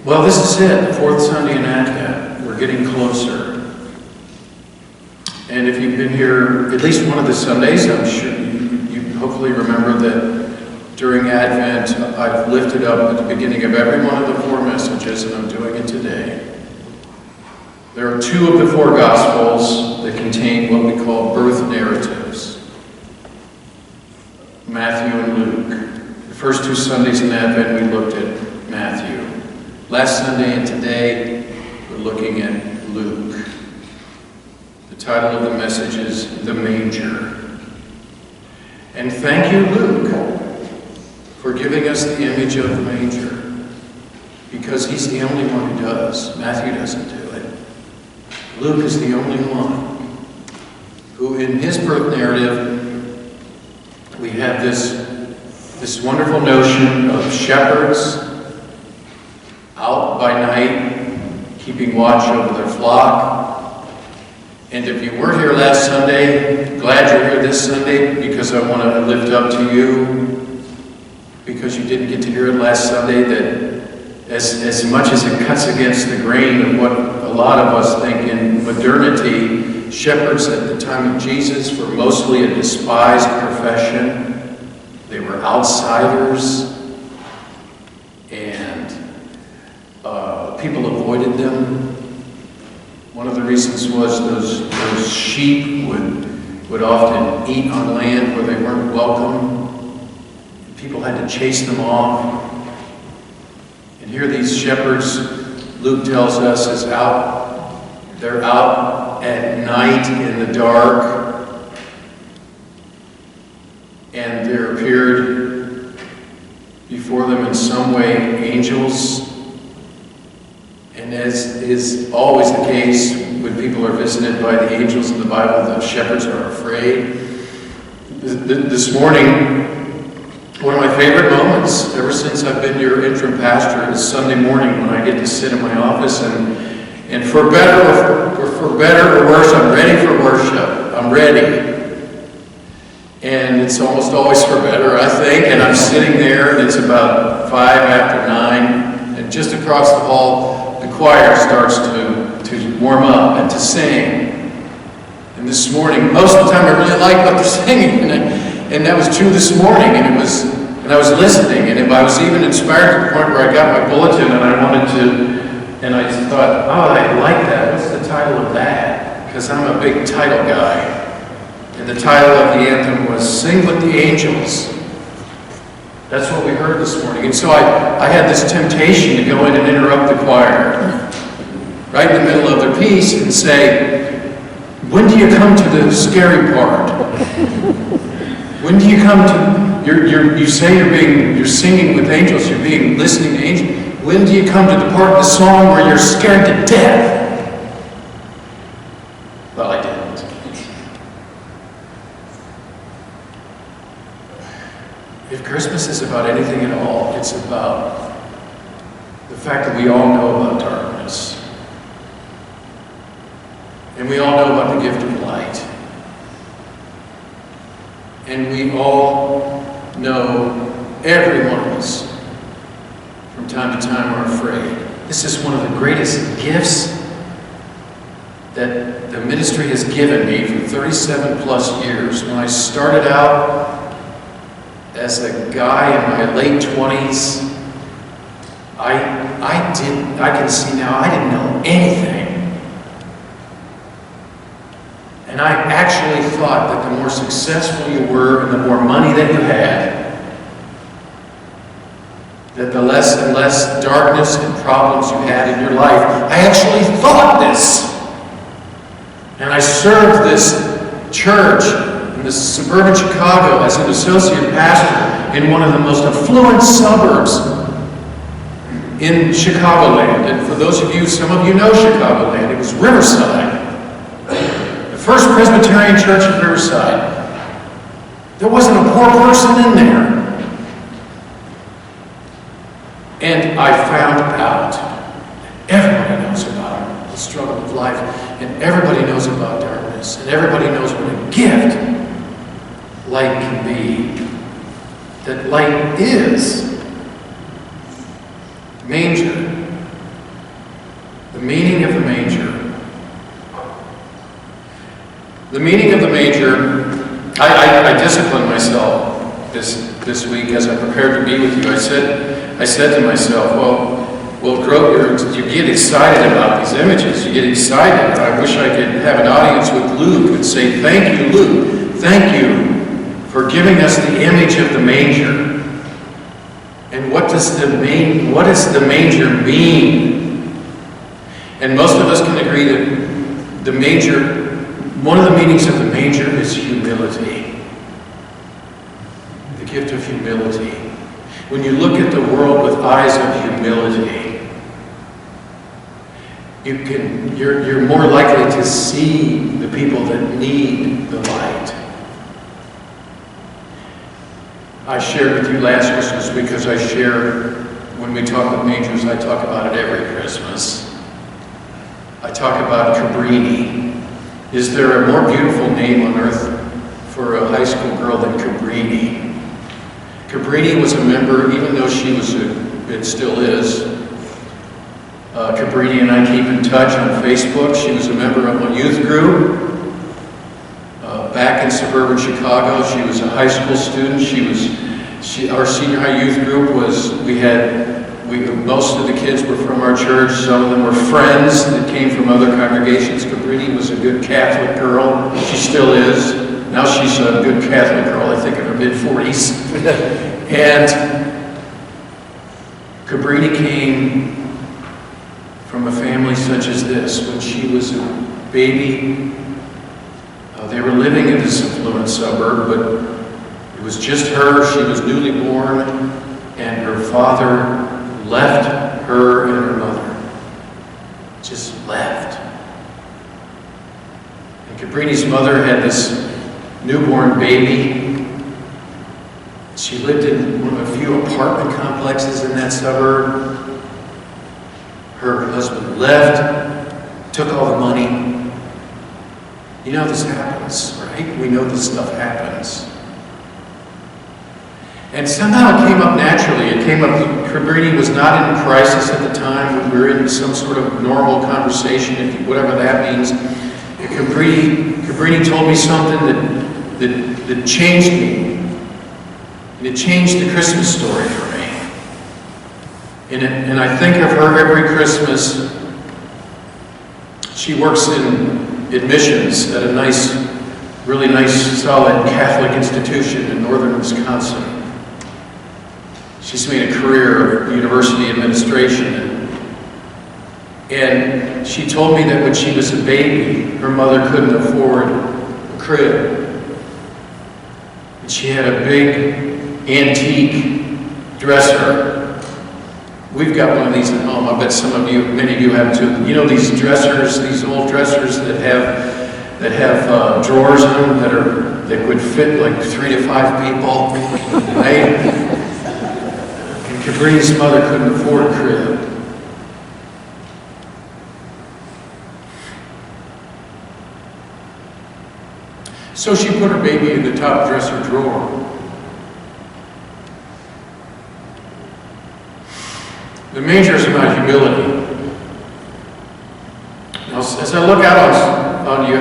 Well, this is it, the fourth Sunday in Advent. We're getting closer. And if you've been here at least one of the Sundays, I'm sure you hopefully remember that during Advent, I've lifted up at the beginning of every one of the four messages, and I'm doing it today. There are two of the four Gospels that contain what we call birth narratives, Matthew and Luke. The first two Sundays in Advent, we looked at Matthew. Last Sunday and today, we're looking at Luke. The title of the message is The Manger. And thank you, Luke, for giving us the image of the manger, because he's the only one who does. Matthew doesn't do it. Luke is the only one who, in his birth narrative, we have this wonderful notion of shepherds out by night, keeping watch over their flock. And if you weren't here last Sunday, glad you're here this Sunday, because I want to lift up to you, because you didn't get to hear it last Sunday, that as much as it cuts against the grain of what a lot of us think in modernity, shepherds at the time of Jesus were mostly a despised profession. They were outsiders, and people avoided them. One of the reasons was those sheep would often eat on land where they weren't welcome. People had to chase them off. And here these shepherds, Luke tells us, they're out at night in the dark, and there appeared before them in some way angels. And as is always the case when people are visited by the angels in the Bible, the shepherds are afraid. This morning, one of my favorite moments, ever since I've been your interim pastor, is Sunday morning when I get to sit in my office and for better or worse, I'm ready for worship. I'm ready. And it's almost always for better, I think. And I'm sitting there, and it's about 5 after 9, and just across the hall, the choir starts to warm up and to sing. And this morning, most of the time I really like what they're singing, and that was true this morning, and I was listening, and I was even inspired to the point where I got my bulletin and I thought, oh, I like that. What's the title of that? Because I'm a big title guy. And the title of the anthem was Sing with the Angels. That's what we heard this morning. And so I had this temptation to go in and interrupt the choir right in the middle of their piece and say, when do you come to the scary part? When do you come to, you say you're singing with angels, you're listening to angels. When do you come to the part of the song where you're scared to death? Well, I didn't. If Christmas is about anything at all, it's about the fact that we all know about darkness. And we all know about the gift of light. And we all know, every one of us, from time to time are afraid. This is one of the greatest gifts that the ministry has given me for 37 plus years. When I started out as a guy in my late 20s, I can see now, I didn't know anything. And I actually thought that the more successful you were and the more money that you had, that the less and less darkness and problems you had in your life. I actually thought this. And I served this church in this suburban Chicago as an associate pastor in one of the most affluent suburbs in Chicagoland. And for those of you, some of you know Chicagoland, it was Riverside. The First Presbyterian Church in Riverside. There wasn't a poor person in there. And I found out everybody knows about the struggle of life, and everybody knows about darkness, and everybody knows what a gift light can be. That light is. Manger meaning of the manger. The meaning of the manger, I disciplined myself this week as I prepared to be with you. I said to myself, well, Groat, you get excited about these images. You get excited. I wish I could have an audience with Luke and say, thank you, Luke. Thank you for giving us the image of the manger. And what does the manger mean? And most of us can agree that the manger, one of the meanings of the manger is humility. The gift of humility. When you look at the world with eyes of humility, you're more likely to see the people that need the light. I shared with you last Christmas because when we talk about mangers, I talk about it every Christmas. I talk about Cabrini. Is there a more beautiful name on earth for a high school girl than Cabrini? Cabrini was a member, even though she was, it still is. Cabrini and I keep in touch on Facebook. She was a member of my youth group. Back in suburban Chicago, she was a high school student. Our senior high youth group most of the kids were from our church. Some of them were friends that came from other congregations. Cabrini was a good Catholic girl. She still is. Now she's a good Catholic girl, I think in her mid-40s. And Cabrini came from a family such as this. When she was a baby, they were living in this affluent suburb, but it was just her. She was newly born, and her father left her and her mother. Just left. And Cabrini's mother had this newborn baby. She lived in one of a few apartment complexes in that suburb. Her husband left, took all the money. You know this happens, right? We know this stuff happens. And somehow it came up naturally. It came up, Cabrini was not in crisis at the time. We were in some sort of normal conversation, whatever that means. Cabrini told me something that changed me. And it changed the Christmas story for me. And I think of her every Christmas. She works in admissions at a really nice, solid Catholic institution in northern Wisconsin. She's made a career of university administration. And she told me that when she was a baby, her mother couldn't afford a crib. And she had a big antique dresser. We've got one of these at home. I bet many of you have too. You know these dressers, these old dressers that have drawers in them that would fit like 3 to 5 people, right? And Cabrini's mother couldn't afford a crib. So she put her baby in the top dresser drawer. The manger is about humility. Now, as I look out on you,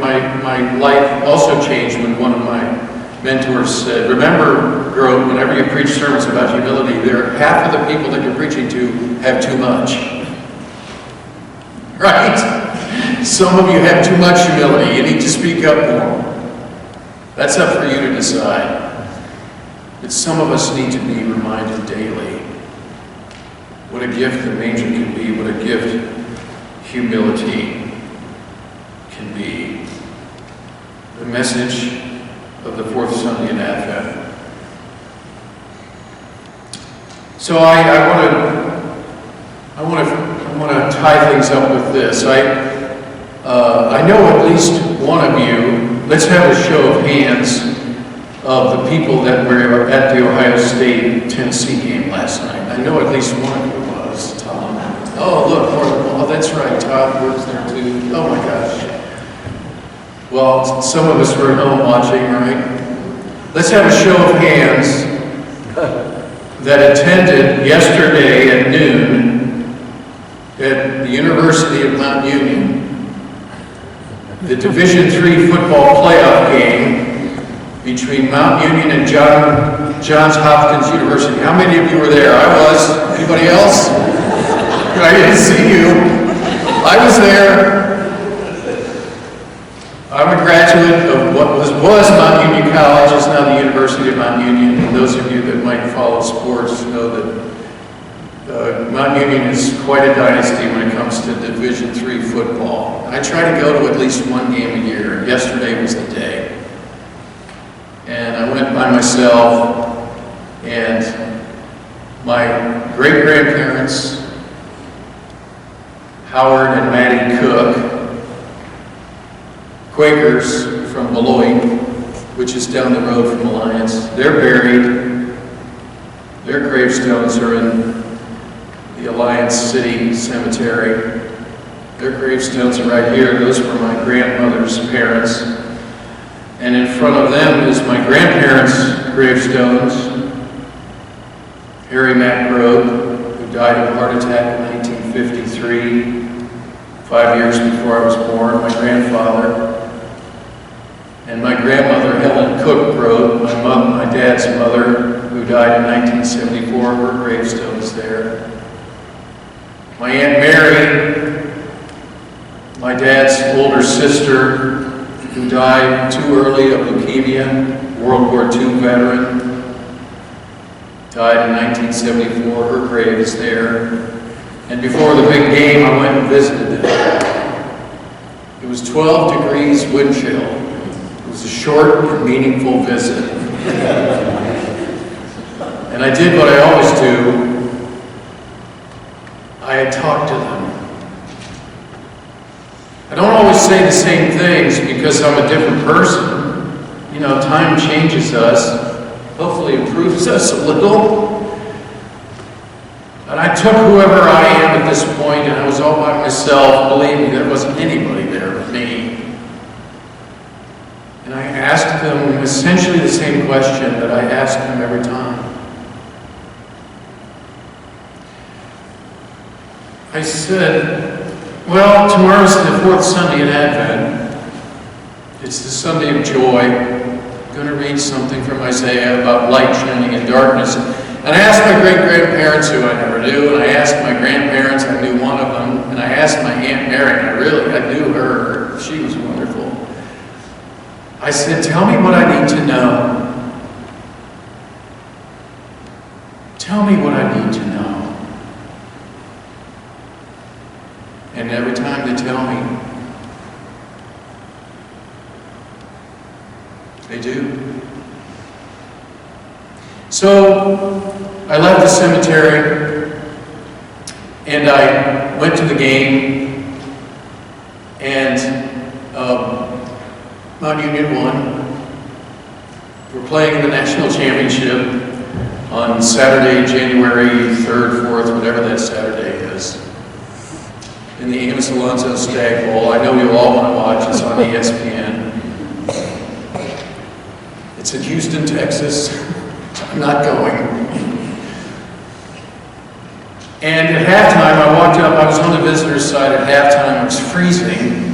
my life also changed when one of my mentors said, remember, Groat, whenever you preach sermons about humility, half of the people that you're preaching to have too much. Right? Some of you have too much humility. You need to speak up more. That's up for you to decide. But some of us need to be reminded daily what a gift the manger can be, what a gift humility can be. The message of the fourth Sunday in Advent. So I want to tie things up with this. I know at least one of you. Let's have a show of hands of the people that were at the Ohio State-Tennessee game last night. I know at least one of you was, Tom. Oh, look, that's right, Todd works there too. Oh my gosh. Well, some of us were at home watching, right? Let's have a show of hands that attended yesterday at noon at the University of Mount Union, the Division III football playoff game between Mount Union and Johns Hopkins University. How many of you were there? I was. Anybody else? I didn't see you. I was there. I'm a graduate of what was Mount Union College. It's now the University of Mount Union. And those of you that might follow sports know that Mount Union is quite a dynasty when it comes to Division III football. I try to go to at least one game a year, and yesterday was the day. And I went by myself, and my great-grandparents, Howard and Mattie Cook, Quakers from Beloit, which is down the road from Alliance, they're buried. Their gravestones are in the Alliance City Cemetery. Their gravestones are right here. Those were my grandmother's parents. And in front of them is my grandparents' gravestones. Harry Matt Groat, who died of a heart attack in 1953, 5 years before I was born, my grandfather. And my grandmother, Helen Cook Groat, my dad's mother, who died in 1974, her gravestone's there. My Aunt Mary, my dad's older sister, who died too early of leukemia, World War II veteran, died in 1974, her grave is there. And before the big game, I went and visited them. It was 12 degrees wind chill. It was a short and meaningful visit. And I did what I always do. I had talked to them. I don't always say the same things because I'm a different person. You know, time changes us, hopefully improves us a little. And I took whoever I am at this point, and I was all by myself. Believe me, there wasn't anybody there but me. And I asked them essentially the same question that I ask them every time. I said, well, tomorrow's the fourth Sunday in Advent. It's the Sunday of joy. I'm going to read something from Isaiah about light shining in darkness. And I asked my great-grandparents, who I never knew, and I asked my grandparents, I knew one of them, and I asked my Aunt Mary, and I knew her. She was wonderful. I said, tell me what I need to know. Tell me what I need to know. And every time they tell me, they do. So I left the cemetery and I went to the game, and Mount Union won. We're playing in the national championship on Saturday, January 3rd, 4th, whatever that Saturday is, in the Amos Alonzo Stag Bowl. I know you all want to watch. It's on ESPN. It's in Houston, Texas. I'm not going. And at halftime, I walked up. I was on the visitor's side at halftime. It was freezing.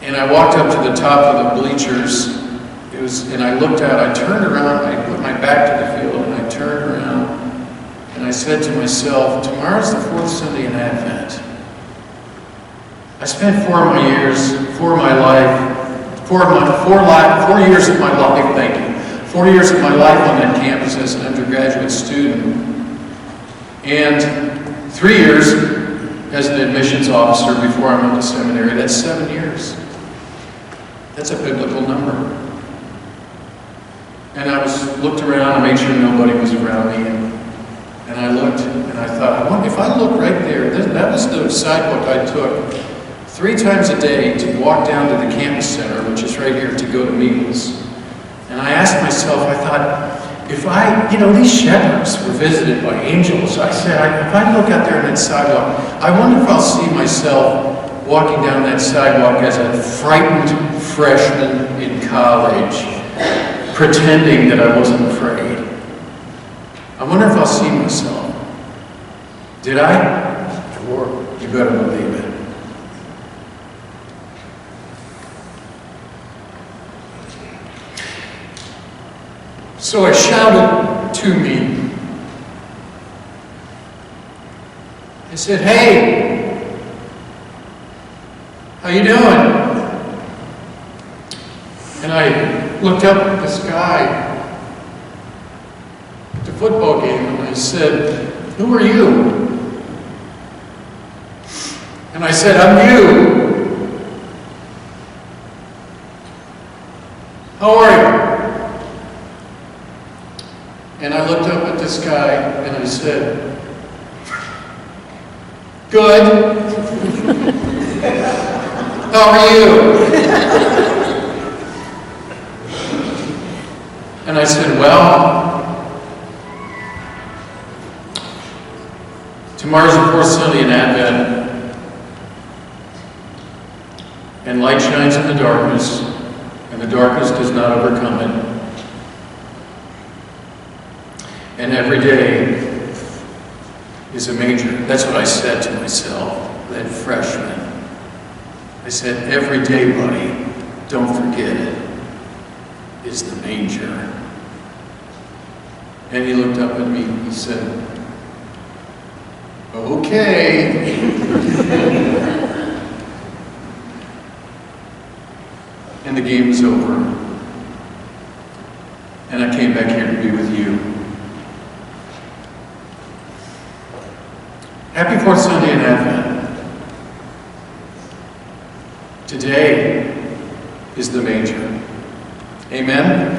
And I walked up to the top of the bleachers. And I looked out. I turned around. I put my back to the field, and I turned around. And I said to myself, tomorrow's the fourth Sunday in Advent. I spent 4 years of my life, thank you, 4 years of my life on that campus as an undergraduate student, and 3 years as an admissions officer before I went to seminary. That's 7 years. That's a biblical number. And I looked around and made sure nobody was around me, and I looked and I thought, I wonder if I look right there. That was the sidewalk I took 3 times a day to walk down to the campus center, which is right here, to go to meetings. And I asked myself, I thought, if these shepherds were visited by angels, I said, if I look out there on that sidewalk, I wonder if I'll see myself walking down that sidewalk as a frightened freshman in college, pretending that I wasn't afraid. I wonder if I'll see myself. Did I? Or you better believe it. So I shouted to me. I said, "Hey, how you doing?" And I looked up at this guy at the football game and I said, "Who are you?" And I said, "I'm you. How are you?" And I looked up at this guy and I said, "Good. How are you?" And I said, "Well, tomorrow's the fourth Sunday in Advent, and light shines in the darkness, and the darkness does not overcome it. And every day is a manger." That's what I said to myself, that freshman. I said, "Every day, buddy, don't forget it, is the manger." And he looked up at me and he said, "Okay." And the game was over. And I came back here to be with you. Happy fourth Sunday in Advent. Today is the manger. Amen?